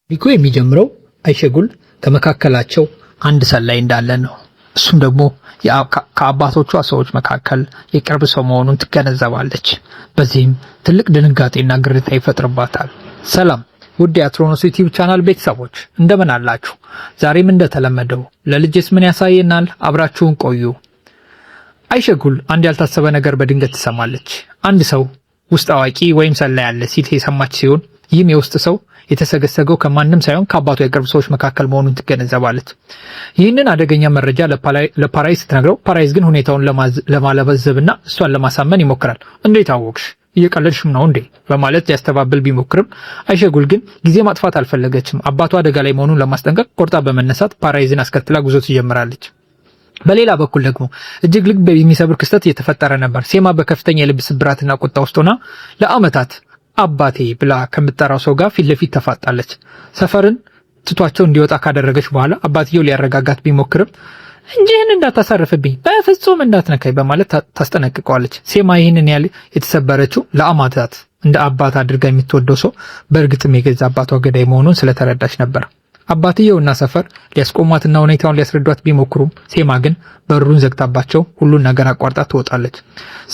ሪኮ የሚጀምረው አይሸጉል ከመካከላቸው አንድ ሰላይ እንዳለ ነው። እሱም ደግሞ ከአባቶቿ ሰዎች መካከል የቅርብ ሰው መሆኑን ትገነዘባለች። በዚህም ትልቅ ድንጋጤና ግርታ ይፈጥርባታል። ሰላም ውድ የአትሮኖስ ዩቲዩብ ቻናል ቤተሰቦች እንደምን አላችሁ? ዛሬም እንደተለመደው ለልጅስ ምን ያሳየናል? አብራችሁን ቆዩ። አይሸጉል አንድ ያልታሰበ ነገር በድንገት ትሰማለች። አንድ ሰው ውስጥ አዋቂ ወይም ሰላይ ያለ ሲል የሰማች ሲሆን ይህም የውስጥ ሰው የተሰገሰገው ከማንም ሳይሆን ከአባቷ የቅርብ ሰዎች መካከል መሆኑን ትገነዘባለች። ይህንን አደገኛ መረጃ ለፓራይስ ስትነግረው ፓራይስ ግን ሁኔታውን ለማለበዘብና እሷን ለማሳመን ይሞክራል። እንዴት አወቅሽ? እየቀለድሽም ነው እንዴ? በማለት ሊያስተባብል ቢሞክርም አይሸጉል ግን ጊዜ ማጥፋት አልፈለገችም። አባቷ አደጋ ላይ መሆኑን ለማስጠንቀቅ ቆርጣ በመነሳት ፓራይስን አስከትላ ጉዞ ትጀምራለች። በሌላ በኩል ደግሞ እጅግ ልብ የሚሰብር ክስተት እየተፈጠረ ነበር። ሴማ በከፍተኛ የልብ ስብራትና ቁጣ ውስጥ ሆና ለአመታት አባቴ ብላ ከምትጠራው ሰው ጋር ፊት ለፊት ተፋጣለች። ሰፈርን ትቷቸው እንዲወጣ ካደረገች በኋላ አባትየው ሊያረጋጋት ቢሞክርም እንጂህን እንዳታሳርፍብኝ በፍጹም እንዳትነካይ በማለት ታስጠነቅቀዋለች። ሴማ ይህንን ያህል የተሰበረችው ለአመታት እንደ አባት አድርጋ የምትወደው ሰው በእርግጥም የገዛ አባቷ ገዳይ መሆኑን ስለተረዳች ነበር። አባትየውና ሰፈር ሊያስቆሟትና ሁኔታውን ሊያስረዷት ቢሞክሩም ሴማ ግን በሩን ዘግታባቸው ሁሉን ነገር አቋርጣ ትወጣለች።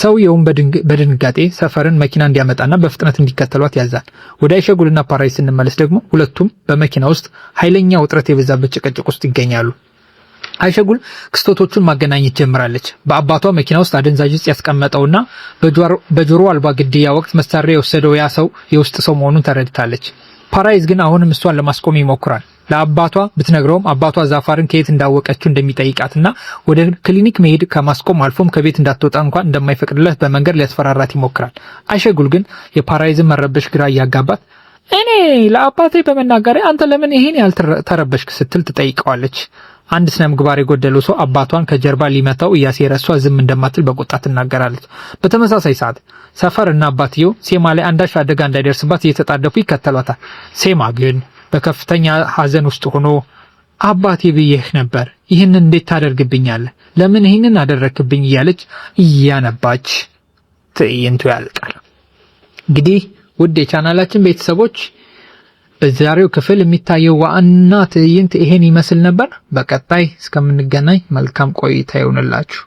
ሰውየውም በድንጋጤ ሰፈርን መኪና እንዲያመጣና በፍጥነት እንዲከተሏት ያዛል። ወደ አይሸጉልና ፓራይስ ስንመለስ ደግሞ ሁለቱም በመኪና ውስጥ ኃይለኛ ውጥረት የበዛበት ጭቅጭቅ ውስጥ ይገኛሉ። አይሸጉል ክስተቶቹን ማገናኘት ጀምራለች። በአባቷ መኪና ውስጥ አደንዛዥ ዕፅ ያስቀመጠውና በጆሮ አልባ ግድያ ወቅት መሳሪያ የወሰደው ያ ሰው የውስጥ ሰው መሆኑን ተረድታለች። ፓራይስ ግን አሁንም እሷን ለማስቆም ይሞክራል። ለአባቷ ብትነግረውም አባቷ ዛፋርን ከየት እንዳወቀችው እንደሚጠይቃትና ወደ ክሊኒክ መሄድ ከማስቆም አልፎም ከቤት እንዳትወጣ እንኳን እንደማይፈቅድለት በመንገድ ሊያስፈራራት ይሞክራል። አይሸጉል ግን የፓራይስን መረበሽ ግራ እያጋባት እኔ ለአባቴ በመናገሬ አንተ ለምን ይሄን ያልተረበሽክ ስትል ትጠይቀዋለች። አንድ ስነ ምግባር የጎደለው ሰው አባቷን ከጀርባ ሊመታው እያሴረ እሷ ዝም እንደማትል በቁጣ ትናገራለች። በተመሳሳይ ሰዓት ሰፈርና አባትየው ሴማ ላይ አንዳች አደጋ እንዳይደርስባት እየተጣደፉ ይከተሏታል። ሴማ ግን በከፍተኛ ሐዘን ውስጥ ሆኖ አባቴ ብዬህ ነበር፣ ይህንን እንዴት ታደርግብኛለህ? ለምን ይህንን አደረክብኝ? እያለች እያነባች ትዕይንቱ ያልቃል። እንግዲህ ውድ የቻናላችን ቤተሰቦች በዛሬው ክፍል የሚታየው ዋና ትዕይንት ይሄን ይመስል ነበር። በቀጣይ እስከምንገናኝ መልካም ቆይታ ይሁንላችሁ።